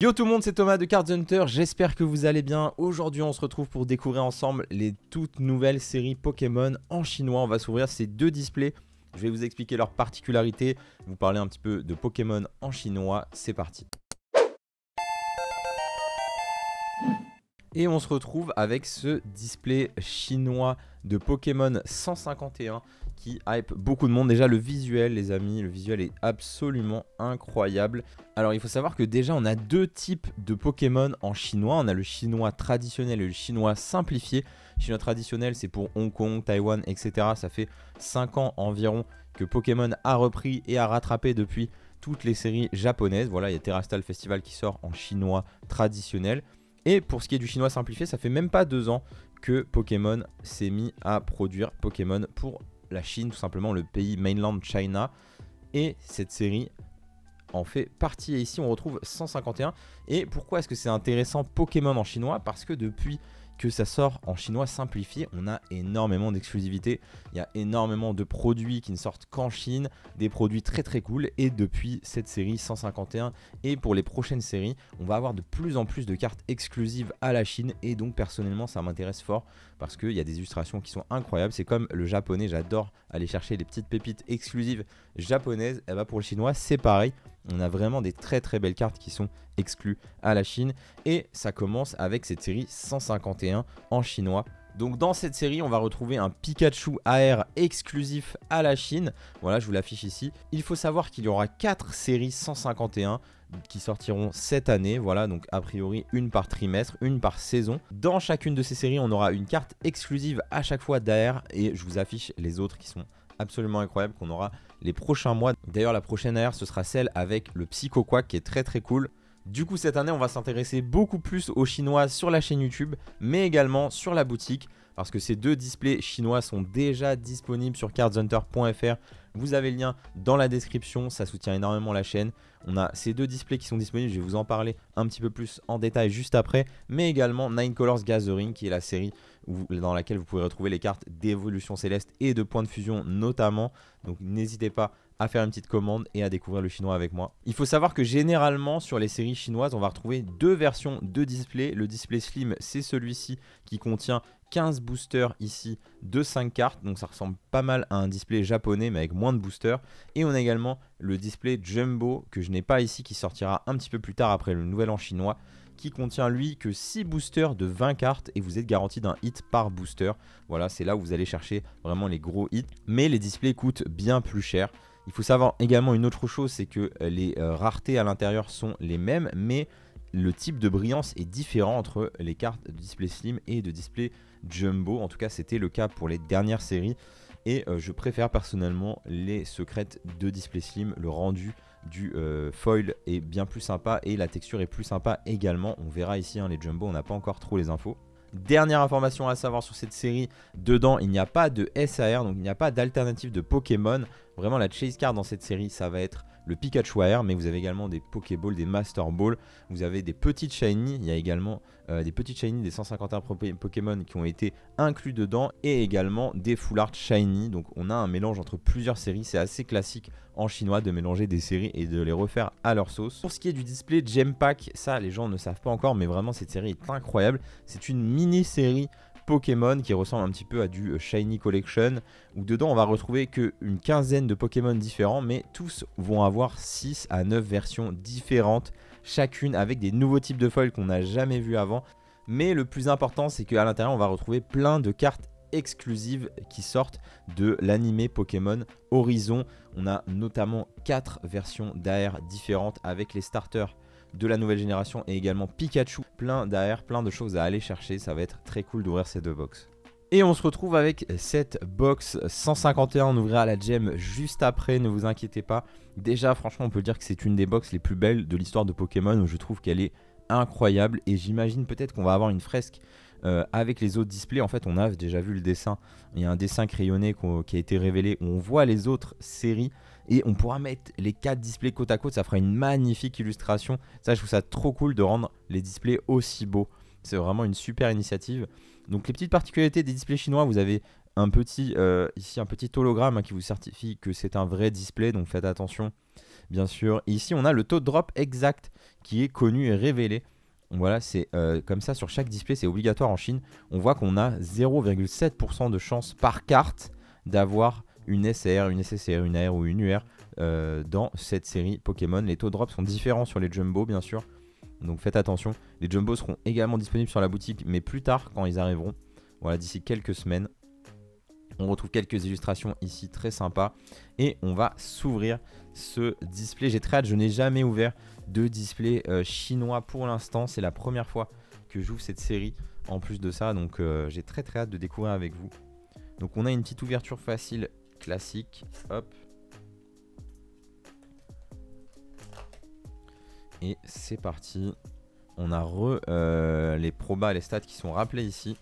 Yo tout le monde, c'est Thomas de Card Hunter, j'espère que vous allez bien. Aujourd'hui on se retrouve pour découvrir ensemble les toutes nouvelles séries Pokémon en chinois. On va s'ouvrir ces deux displays, je vais vous expliquer leurs particularités, vous parler un petit peu de Pokémon en chinois, c'est parti. Et on se retrouve avec ce display chinois de Pokémon 151 qui hype beaucoup de monde. Déjà le visuel les amis, le visuel est absolument incroyable. Alors il faut savoir que déjà on a deux types de Pokémon en chinois. On a le chinois traditionnel et le chinois simplifié. Le chinois traditionnel c'est pour Hong Kong, Taïwan, etc. Ça fait 5 ans environ que Pokémon a repris et a rattrapé depuis toutes les séries japonaises. Voilà, il y a Terrastal Festival qui sort en chinois traditionnel. Et pour ce qui est du chinois simplifié, ça fait même pas 2 ans que Pokémon s'est mis à produire Pokémon pour la Chine, tout simplement le pays mainland China. Et cette série en fait partie. Et ici on retrouve 151. Et pourquoi est-ce que c'est intéressant Pokémon en chinois? Parce que depuis que ça sort en chinois simplifié, on a énormément d'exclusivité. Il y a énormément de produits qui ne sortent qu'en Chine, des produits très très cool. Et depuis cette série 151 et pour les prochaines séries, on va avoir de plus en plus de cartes exclusives à la Chine. Et donc personnellement ça m'intéresse fort parce qu'il y a des illustrations qui sont incroyables. C'est comme le japonais, j'adore aller chercher les petites pépites exclusives japonaises. Et bah pour le chinois c'est pareil. On a vraiment des très très belles cartes qui sont exclues à la Chine. Et ça commence avec cette série 151 en chinois. Donc dans cette série on va retrouver un Pikachu AR exclusif à la Chine. Voilà, je vous l'affiche ici. Il faut savoir qu'il y aura 4 séries 151 qui sortiront cette année. Voilà, donc a priori une par trimestre, une par saison. Dans chacune de ces séries on aura une carte exclusive à chaque fois d'AR. Et je vous affiche les autres qui sont absolument incroyables qu'on aura les prochains mois. D'ailleurs la prochaine AR ce sera celle avec le Psycho Quack qui est très très cool. Du coup cette année on va s'intéresser beaucoup plus aux chinois sur la chaîne YouTube, mais également sur la boutique, parce que ces deux displays chinois sont déjà disponibles sur cardshunter.fr. Vous avez le lien dans la description, ça soutient énormément la chaîne. On a ces deux displays qui sont disponibles, je vais vous en parler un petit peu plus en détail juste après. Mais également Nine Colors Gathering qui est la série dans laquelle vous pouvez retrouver les cartes d'évolution céleste et de points de fusion notamment. Donc n'hésitez pas à faire une petite commande et à découvrir le chinois avec moi. Il faut savoir que généralement sur les séries chinoises on va retrouver deux versions de display. Le display slim c'est celui-ci qui contient 15 boosters ici de 5 cartes, donc ça ressemble pas mal à un display japonais mais avec moins de boosters. Et on a également le display jumbo que je n'ai pas ici, qui sortira un petit peu plus tard après le nouvel an chinois, qui contient lui que 6 boosters de 20 cartes et vous êtes garanti d'un hit par booster. Voilà, c'est là où vous allez chercher vraiment les gros hits, mais les displays coûtent bien plus cher. Il faut savoir également une autre chose, c'est que les raretés à l'intérieur sont les mêmes, mais le type de brillance est différent entre les cartes de display slim et de display jumbo. En tout cas c'était le cas pour les dernières séries. Et je préfère personnellement les secrètes de display slim. Le rendu du foil est bien plus sympa et la texture est plus sympa également. On verra ici hein, les jumbo, on n'a pas encore trop les infos. Dernière information à savoir sur cette série, dedans il n'y a pas de SAR, donc il n'y a pas d'alternative de Pokémon. Vraiment la chase card dans cette série ça va être le Pikachu AR, mais vous avez également des Pokéballs, des Master Balls, vous avez des petites Shiny, il y a également des petites Shiny des 151 Pokémon qui ont été inclus dedans, et également des Full Art Shiny. Donc on a un mélange entre plusieurs séries, c'est assez classique en chinois de mélanger des séries et de les refaire à leur sauce. Pour ce qui est du display Gem Pack, ça les gens ne savent pas encore, mais vraiment cette série est incroyable. C'est une mini-série Pokémon qui ressemble un petit peu à du Shiny Collection, où dedans on va retrouver qu'une quinzaine de Pokémon différents, mais tous vont avoir 6 à 9 versions différentes, chacune avec des nouveaux types de foils qu'on n'a jamais vu avant. Mais le plus important c'est qu'à l'intérieur on va retrouver plein de cartes exclusives qui sortent de l'animé Pokémon Horizon. On a notamment 4 versions d'AR différentes avec les starters de la nouvelle génération et également Pikachu. Plein d'AR, plein de choses à aller chercher, ça va être très cool d'ouvrir ces deux box. Et on se retrouve avec cette box 151, on ouvrira la gem juste après, ne vous inquiétez pas. Déjà franchement on peut dire que c'est une des box les plus belles de l'histoire de Pokémon, où je trouve qu'elle est incroyable. Et j'imagine peut-être qu'on va avoir une fresque avec les autres displays. En fait on a déjà vu le dessin, il y a un dessin crayonné qui a été révélé où on voit les autres séries. Et on pourra mettre les 4 displays côte à côte, ça fera une magnifique illustration. Ça je trouve ça trop cool de rendre les displays aussi beaux. C'est vraiment une super initiative. Donc les petites particularités des displays chinois, vous avez ici un petit hologramme qui vous certifie que c'est un vrai display, donc faites attention bien sûr. Et ici on a le taux de drop exact qui est connu et révélé. Voilà, c'est comme ça sur chaque display, c'est obligatoire en Chine. On voit qu'on a 0,7% de chance par carte d'avoir une SR, une SSR, une AR ou une UR dans cette série Pokémon. Les taux de drop sont différents sur les Jumbo bien sûr, donc faites attention. Les Jumbo seront également disponibles sur la boutique, mais plus tard quand ils arriveront. Voilà, d'ici quelques semaines. On retrouve quelques illustrations ici très sympas. Et on va s'ouvrir ce display. J'ai très hâte, je n'ai jamais ouvert de display chinois pour l'instant. C'est la première fois que j'ouvre cette série en plus de ça. Donc j'ai très hâte de découvrir avec vous. Donc on a une petite ouverture facile, classique. Hop. Et c'est parti. On a les probas et les stats qui sont rappelés ici.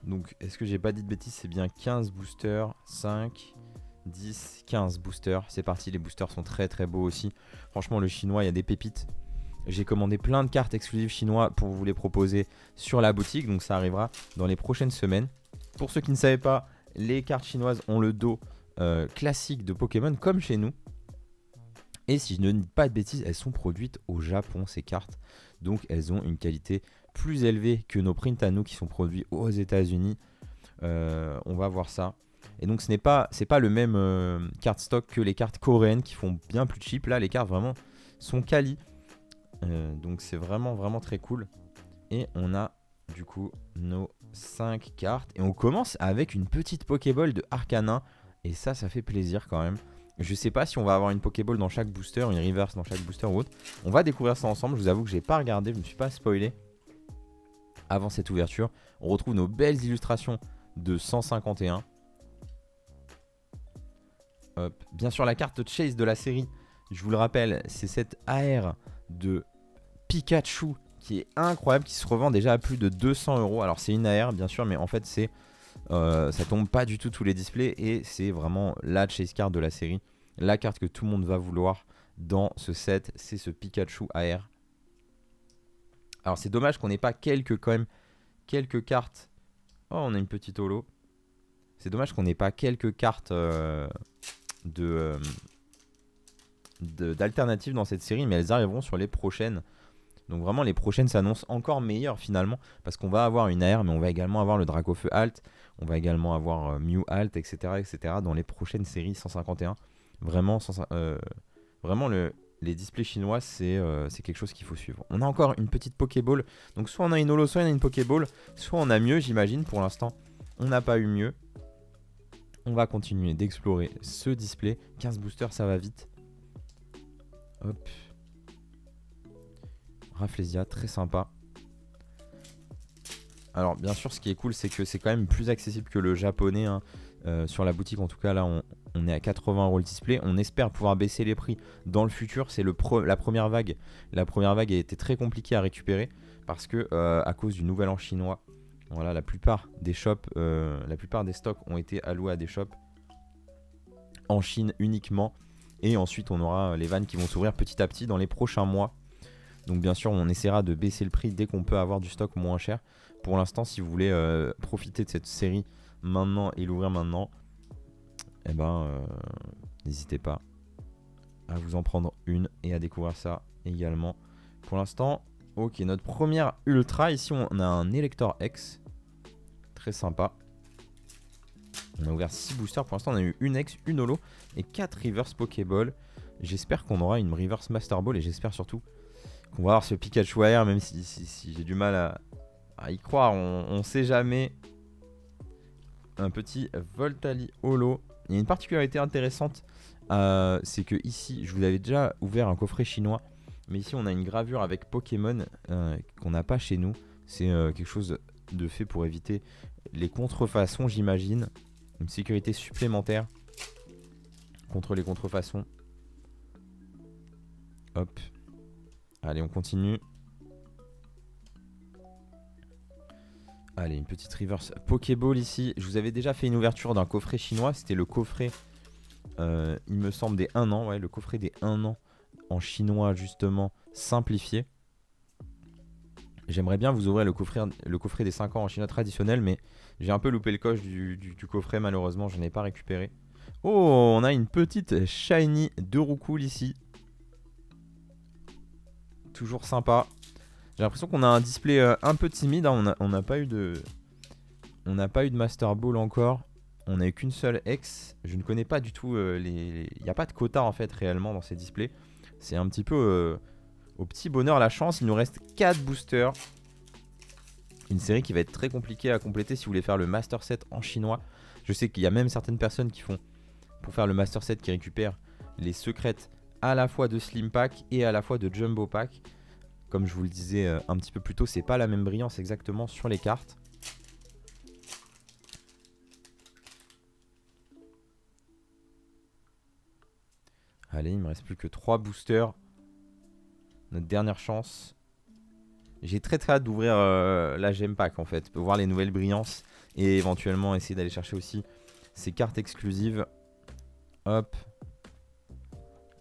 Donc est-ce que j'ai pas dit de bêtises, c'est bien 15 boosters, 5, 10, 15 boosters. C'est parti, les boosters sont très beaux aussi. Franchement le chinois, il y a des pépites. J'ai commandé plein de cartes exclusives chinois pour vous les proposer sur la boutique. Donc ça arrivera dans les prochaines semaines. Pour ceux qui ne savaient pas, les cartes chinoises ont le dos classique de Pokémon comme chez nous. Et si je ne dis pas de bêtises, elles sont produites au Japon ces cartes. Donc elles ont une qualité plus élevée que nos prints à nous qui sont produits aux États-Unis. On va voir ça. Et donc c'est pas le même carte stock que les cartes coréennes qui font bien plus cheap. Là les cartes vraiment sont quali. Donc c'est vraiment très cool. Et on a du coup nos 5 cartes. Et on commence avec une petite Pokéball de Arcanin. Et ça fait plaisir quand même. Je sais pas si on va avoir une Pokéball dans chaque booster, une reverse dans chaque booster ou autre. On va découvrir ça ensemble. Je vous avoue que j'ai pas regardé, je me suis pas spoilé avant cette ouverture. On retrouve nos belles illustrations de 151. Hop. Bien sûr la carte Chase de la série, je vous le rappelle, c'est cette AR de Pikachu qui est incroyable, qui se revend déjà à plus de 200 €. Alors c'est une AR bien sûr, mais en fait c'est ça tombe pas du tout tous les displays et c'est vraiment la Chase card de la série. La carte que tout le monde va vouloir dans ce set, c'est ce Pikachu AR. Alors c'est dommage qu'on n'ait pas quelques cartes. Oh, on a une petite holo. C'est dommage qu'on n'ait pas quelques cartes d'alternatives dans cette série, mais elles arriveront sur les prochaines. Donc vraiment les prochaines s'annoncent encore meilleures finalement, parce qu'on va avoir une AR, mais on va également avoir le Dracofeu Alt, on va également avoir Mew Alt, etc. dans les prochaines séries 151. Vraiment, les displays chinois, c'est quelque chose qu'il faut suivre. On a encore une petite Pokéball, donc soit on a une holo, soit on a une Pokéball, soit on a mieux, j'imagine. Pour l'instant, on n'a pas eu mieux. On va continuer d'explorer ce display. 15 boosters, ça va vite. Hop. Rafflesia, très sympa. Alors bien sûr ce qui est cool c'est que c'est quand même plus accessible que le japonais hein. Sur la boutique en tout cas là on est à 80 € le display. On espère pouvoir baisser les prix dans le futur. C'est la première vague. La première vague a été très compliquée à récupérer parce que à cause du nouvel an chinois, voilà, la plupart des shops, la plupart des stocks ont été alloués à des shops en Chine uniquement. Et ensuite on aura les vannes qui vont s'ouvrir petit à petit dans les prochains mois. Donc bien sûr on essaiera de baisser le prix dès qu'on peut avoir du stock moins cher. Pour l'instant si vous voulez profiter de cette série maintenant et l'ouvrir maintenant, eh ben n'hésitez pas à vous en prendre une et à découvrir ça également. Pour l'instant, ok, notre première ultra, ici on a un Elector X, très sympa. On a ouvert 6 boosters, pour l'instant on a eu une X, une holo et 4 reverse Pokéball. J'espère qu'on aura une reverse Master Ball et j'espère surtout qu'on va avoir ce Pikachu AR, même si j'ai du mal à y croire, on sait jamais. Un petit Voltali holo. Il y a une particularité intéressante, c'est que ici, je vous avais déjà ouvert un coffret chinois, mais ici on a une gravure avec Pokémon qu'on n'a pas chez nous. C'est quelque chose de fait pour éviter les contrefaçons, j'imagine. Une sécurité supplémentaire contre les contrefaçons. Hop. Allez, on continue. Allez, une petite reverse Pokéball ici. Je vous avais déjà fait une ouverture d'un coffret chinois. C'était le coffret, il me semble, des 1 an. Ouais, le coffret des 1 an en chinois, justement, simplifié. J'aimerais bien vous ouvrir le coffret des 5 ans en chinois traditionnel, mais j'ai un peu loupé le coche du coffret, malheureusement, je n'ai pas récupéré. Oh, on a une petite shiny de Roucool ici. Toujours sympa. J'ai l'impression qu'on a un display un peu timide, hein. On n'a pas eu de Master Ball encore. On n'a eu qu'une seule X. Je ne connais pas du tout il n'y a pas de quota en fait réellement dans ces displays. C'est un petit peu au petit bonheur la chance. Il nous reste 4 boosters. Une série qui va être très compliquée à compléter si vous voulez faire le Master Set en chinois. Je sais qu'il y a même certaines personnes qui font, pour faire le Master Set, qui récupèrent les secrètes à la fois de Slim Pack et à la fois de Jumbo Pack. Comme je vous le disais un petit peu plus tôt, c'est pas la même brillance exactement sur les cartes. Allez, il me reste plus que 3 boosters. Notre dernière chance. J'ai très hâte d'ouvrir la Gem Pack en fait. Pour voir les nouvelles brillances. Et éventuellement essayer d'aller chercher aussi ces cartes exclusives. Hop.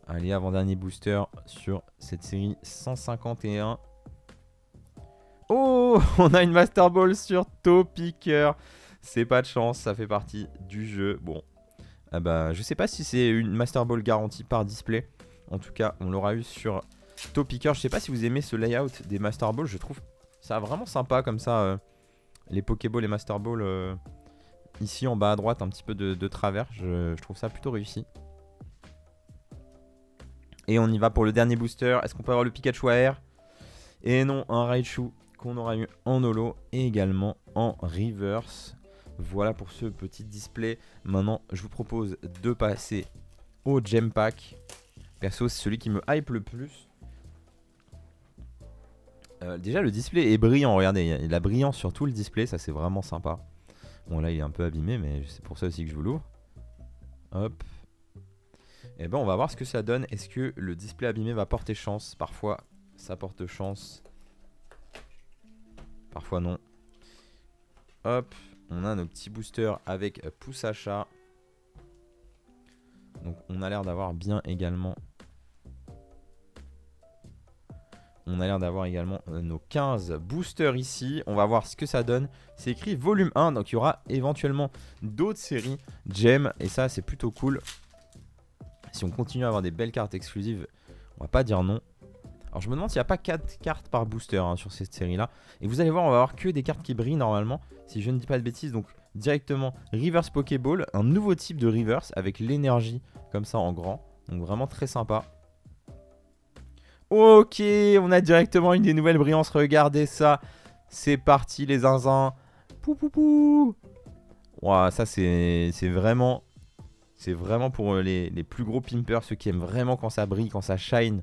Allez, avant-dernier booster sur cette série 151. Oh, on a une Master Ball sur Topicker. C'est pas de chance, ça fait partie du jeu. Bon, ah bah, je sais pas si c'est une Master Ball garantie par display. En tout cas, on l'aura eu sur Topicker. Je sais pas si vous aimez ce layout des Master Ball. Je trouve ça vraiment sympa comme ça. Les Pokéball et Master Ball ici en bas à droite, un petit peu de travers. Je trouve ça plutôt réussi. Et on y va pour le dernier booster. Est-ce qu'on peut avoir le Pikachu AR? Et non, un Raichu qu'on aura eu en holo et également en reverse. Voilà pour ce petit display. Maintenant, je vous propose de passer au Gem Pack. Perso, c'est celui qui me hype le plus. Déjà, le display est brillant. Regardez, il y a de la brillance sur tout le display. Ça, c'est vraiment sympa. Bon, là, il est un peu abîmé, mais c'est pour ça aussi que je vous l'ouvre. Hop. Et ben on va voir ce que ça donne. Est-ce que le display abîmé va porter chance? Parfois ça porte chance, parfois non. Hop, on a nos petits boosters avec Poussacha. Donc on a l'air d'avoir bien également. On a l'air d'avoir également nos 15 boosters ici. On va voir ce que ça donne. C'est écrit volume 1, donc il y aura éventuellement d'autres séries Gem. Et ça c'est plutôt cool. Si on continue à avoir des belles cartes exclusives, on va pas dire non. Alors je me demande s'il n'y a pas 4 cartes par booster sur cette série là. Et vous allez voir, on va avoir que des cartes qui brillent normalement, si je ne dis pas de bêtises. Donc directement Reverse Pokéball, un nouveau type de Reverse avec l'énergie comme ça en grand. Donc vraiment très sympa. Ok, on a directement une des nouvelles brillances, regardez ça. C'est parti les zinzins. Pou pou pou. Wow, ça c'est vraiment... C'est vraiment pour les plus gros pimpers, ceux qui aiment vraiment quand ça brille, quand ça shine.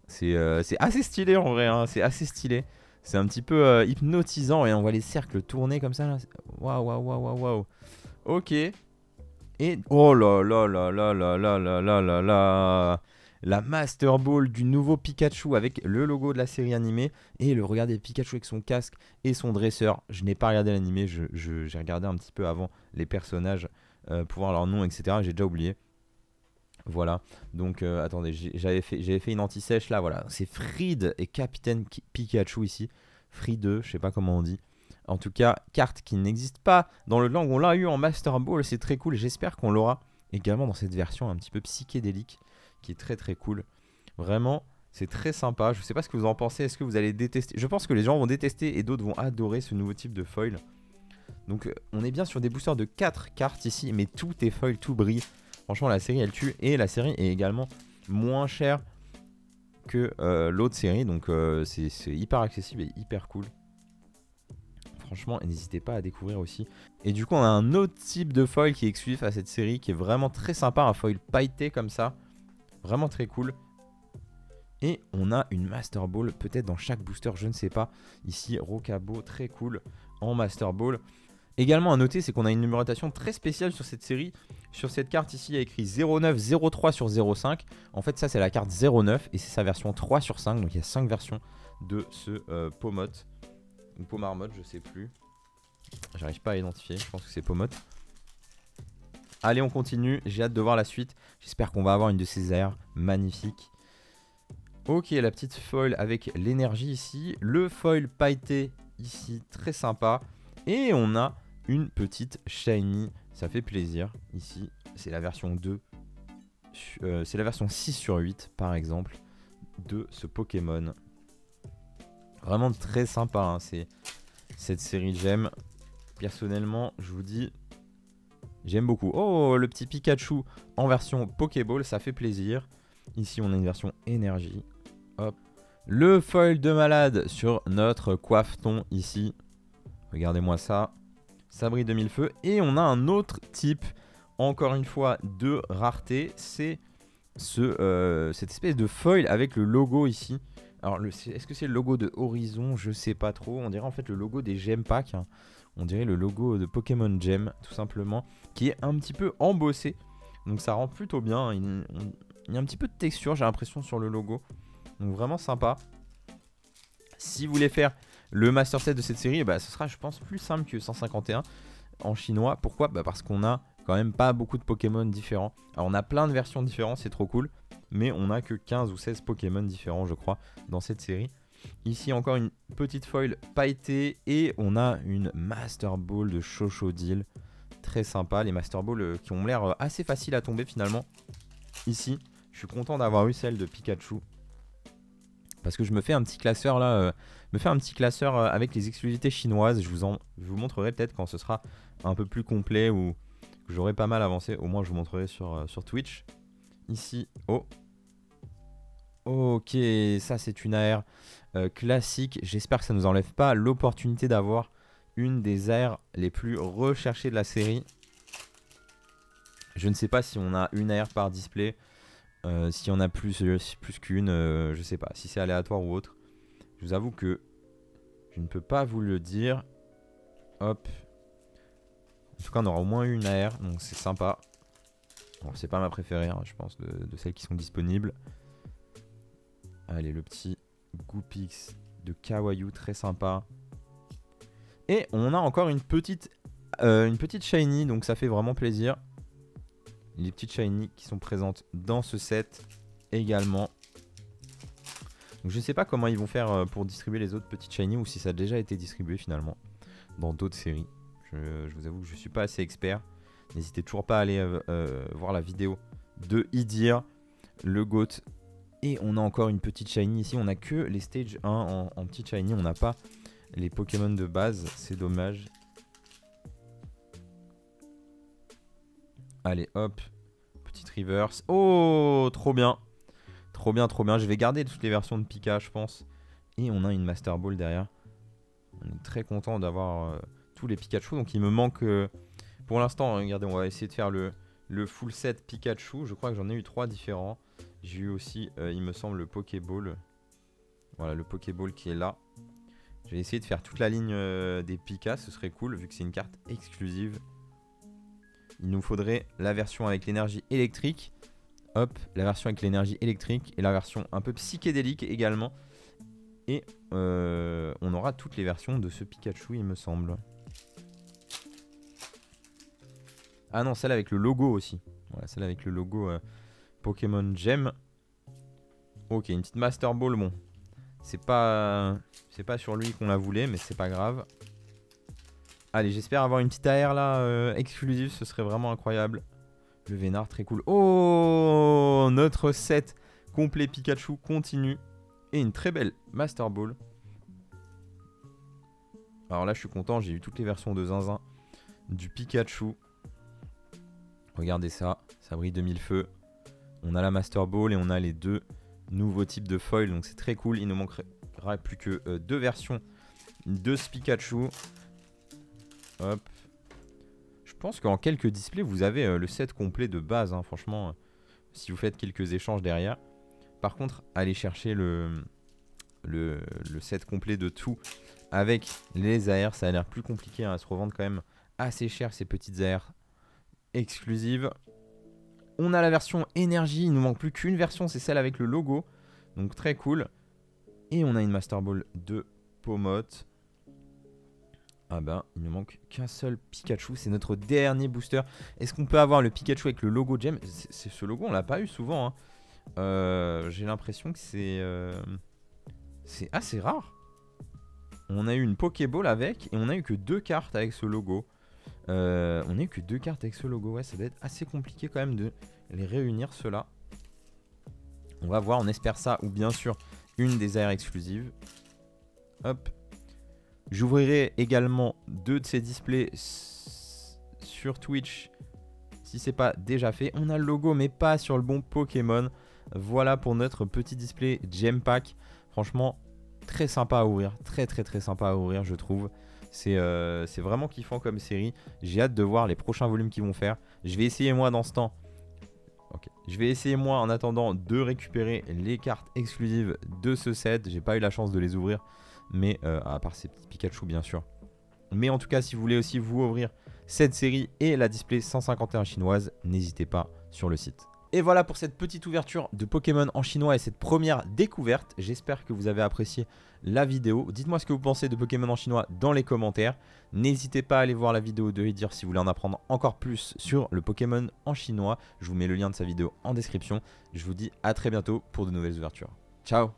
C'est assez stylé en vrai, hein, c'est assez stylé. C'est un petit peu hypnotisant et on voit les cercles tourner comme ça. Waouh, waouh, waouh, waouh, waouh. Ok. Et oh là là là là là là là là là là. La Master Ball du nouveau Pikachu avec le logo de la série animée. Et le regardez, Pikachu avec son casque et son dresseur. Je n'ai pas regardé l'animé, j'ai regardé un petit peu avant les personnages. Pour voir leur nom, etc. J'ai déjà oublié. Voilà. Donc, attendez, j'avais fait une anti-sèche là. Voilà. C'est Fried et Capitaine Pikachu ici. Fried, je sais pas comment on dit. En tout cas, carte qui n'existe pas dans le langue. On l'a eu en Master Ball. C'est très cool. J'espère qu'on l'aura également dans cette version un petit peu psychédélique qui est très très cool. Vraiment, c'est très sympa. Je sais pas ce que vous en pensez. Est-ce que vous allez détester? Je pense que les gens vont détester et d'autres vont adorer ce nouveau type de foil. Donc on est bien sur des boosters de 4 cartes ici, mais tout est foil, tout brille. Franchement la série elle tue et la série est également moins chère que l'autre série. Donc c'est hyper accessible et hyper cool. Franchement n'hésitez pas à découvrir aussi. Et du coup on a un autre type de foil qui est exclusif à cette série, qui est vraiment très sympa, un foil pailleté comme ça. Vraiment très cool. Et on a une Master Ball peut-être dans chaque booster, je ne sais pas. Ici Rocabo, très cool en Master Ball. Également à noter, c'est qu'on a une numérotation très spéciale sur cette série. Sur cette carte ici, il y a écrit 09, 03 sur 05. En fait, ça, c'est la carte 09 et c'est sa version 3 sur 5. Donc, il y a 5 versions de ce Pomote. Ou Pomarmotte, je sais plus. J'arrive pas à identifier, je pense que c'est Pomote. Allez, on continue. J'ai hâte de voir la suite. J'espère qu'on va avoir une de ces airs magnifiques. Ok, la petite foil avec l'énergie ici. Le foil pailleté ici, très sympa. Et on a une petite shiny, ça fait plaisir. Ici, c'est la version 2. C'est la version 6 sur 8 par exemple de ce Pokémon. Vraiment très sympa, hein, c'est cette série, j'aime. Personnellement, je vous dis, j'aime beaucoup. Oh, le petit Pikachu en version Pokéball, ça fait plaisir. Ici, on a une version énergie. Hop. Le foil de malade sur notre coiffeton ici. Regardez-moi ça. Ça brille de mille feux. Et on a un autre type, encore une fois, de rareté. C'est cette espèce de foil avec le logo ici. Alors, est-ce que c'est le logo de Horizon? Je sais pas trop. On dirait en fait le logo des Gem Pack. Hein. On dirait le logo de Pokémon Gem, tout simplement. Qui est un petit peu embossé. Donc ça rend plutôt bien. Il y a un petit peu de texture, j'ai l'impression, sur le logo. Donc vraiment sympa. Si vous voulez faire le Master Set de cette série, bah, ce sera, je pense, plus simple que 151 en chinois. Pourquoi? Bah, parce qu'on a quand même pas beaucoup de Pokémon différents. Alors on a plein de versions différentes, c'est trop cool. Mais on n'a que 15 ou 16 Pokémon différents, je crois, dans cette série. Ici, encore une petite foil pailletée. Et on a une Master Ball de Chochodile. Très sympa, les Master Ball qui ont l'air assez faciles à tomber finalement. Ici, je suis content d'avoir eu celle de Pikachu. Parce que je me fais un petit classeur là, avec les exclusivités chinoises. Je vous montrerai peut-être quand ce sera un peu plus complet ou que j'aurai pas mal avancé. Au moins je vous montrerai sur Twitch. Ici, oh. Ok, ça c'est une AR classique. J'espère que ça ne nous enlève pas l'opportunité d'avoir une des AR les plus recherchées de la série. Je ne sais pas si on a une AR par display. S'il y en a plus qu'une, je sais pas. Si c'est aléatoire ou autre. Je vous avoue que je ne peux pas vous le dire. Hop. En tout cas, on aura au moins une AR. Donc c'est sympa. Bon, c'est pas ma préférée, hein, je pense, de celles qui sont disponibles. Allez, le petit Goopix de Kawaii, très sympa. Et on a encore une petite shiny. Donc ça fait vraiment plaisir. Les petites shiny qui sont présentes dans ce set également. Donc je ne sais pas comment ils vont faire pour distribuer les autres petites shiny ou si ça a déjà été distribué finalement dans d'autres séries. Je vous avoue que je ne suis pas assez expert. N'hésitez toujours pas à aller voir la vidéo de Idir, le GOAT. Et on a encore une petite shiny ici. On n'a que les stage 1 en petite shiny. On n'a pas les Pokémon de base. C'est dommage. Allez, hop. Petite reverse. Oh, trop bien. Trop bien, trop bien. Je vais garder toutes les versions de Pika, je pense. Et on a une Master Ball derrière. On est très content d'avoir tous les Pikachu. Donc il me manque... pour l'instant, regardez, on va essayer de faire le full set Pikachu. Je crois que j'en ai eu 3 différents. J'ai eu aussi, il me semble, le Pokéball. Voilà, le Pokéball qui est là. Je vais essayer de faire toute la ligne des Pika. Ce serait cool, vu que c'est une carte exclusive. Il nous faudrait la version avec l'énergie électrique. Hop, la version avec l'énergie électrique. Et la version un peu psychédélique également. Et on aura toutes les versions de ce Pikachu, il me semble. Ah non, celle avec le logo aussi. Voilà, celle avec le logo Pokémon Gem. Ok, une petite Master Ball. Bon, c'est pas sur lui qu'on la voulait, mais c'est pas grave. Allez, j'espère avoir une petite AR là exclusive, ce serait vraiment incroyable. Le Vénard, très cool. Oh, notre set complet Pikachu continue. Et une très belle Master Ball. Alors là, je suis content, j'ai eu toutes les versions de Zinzin du Pikachu. Regardez ça, ça brille de mille feux. On a la Master Ball et on a les deux nouveaux types de foil, donc c'est très cool. Il ne manquera plus que 2 versions de ce Pikachu. Hop. Je pense qu'en quelques displays, vous avez le set complet de base, hein, franchement, si vous faites quelques échanges derrière. Par contre, allez chercher le set complet de tout avec les AR, ça a l'air plus compliqué, hein, à se revendre quand même assez cher ces petites AR exclusives. On a la version énergie, il nous manque plus qu'une version, c'est celle avec le logo, donc très cool. Et on a une Master Ball de Pomote. Ah ben, il ne manque qu'un seul Pikachu, c'est notre dernier booster. Est-ce qu'on peut avoir le Pikachu avec le logo Gem? Ce logo, on l'a pas eu souvent, hein. J'ai l'impression que c'est assez rare. On a eu une Pokéball avec et on a eu que 2 cartes avec ce logo. On a eu que 2 cartes avec ce logo. Ouais, ça doit être assez compliqué quand même de les réunir ceux-là. On va voir, on espère ça. Ou bien sûr, une des AR exclusives. Hop. J'ouvrirai également 2 de ces displays sur Twitch si c'est pas déjà fait. On a le logo mais pas sur le bon Pokémon. Voilà pour notre petit display Gem Pack. Franchement, très sympa à ouvrir. Très sympa à ouvrir, je trouve. C'est vraiment kiffant comme série. J'ai hâte de voir les prochains volumes qu'ils vont faire. Je vais essayer moi dans ce temps. Ok. Je vais essayer moi en attendant de récupérer les cartes exclusives de ce set. J'ai pas eu la chance de les ouvrir. Mais à part ces petits Pikachu bien sûr. Mais en tout cas, si vous voulez aussi vous ouvrir cette série et la display 151 chinoise, n'hésitez pas sur le site. Et voilà pour cette petite ouverture de Pokémon en chinois et cette première découverte. J'espère que vous avez apprécié la vidéo. Dites-moi ce que vous pensez de Pokémon en chinois dans les commentaires. N'hésitez pas à aller voir la vidéo de Edir si vous voulez en apprendre encore plus sur le Pokémon en chinois. Je vous mets le lien de sa vidéo en description. Je vous dis à très bientôt pour de nouvelles ouvertures. Ciao!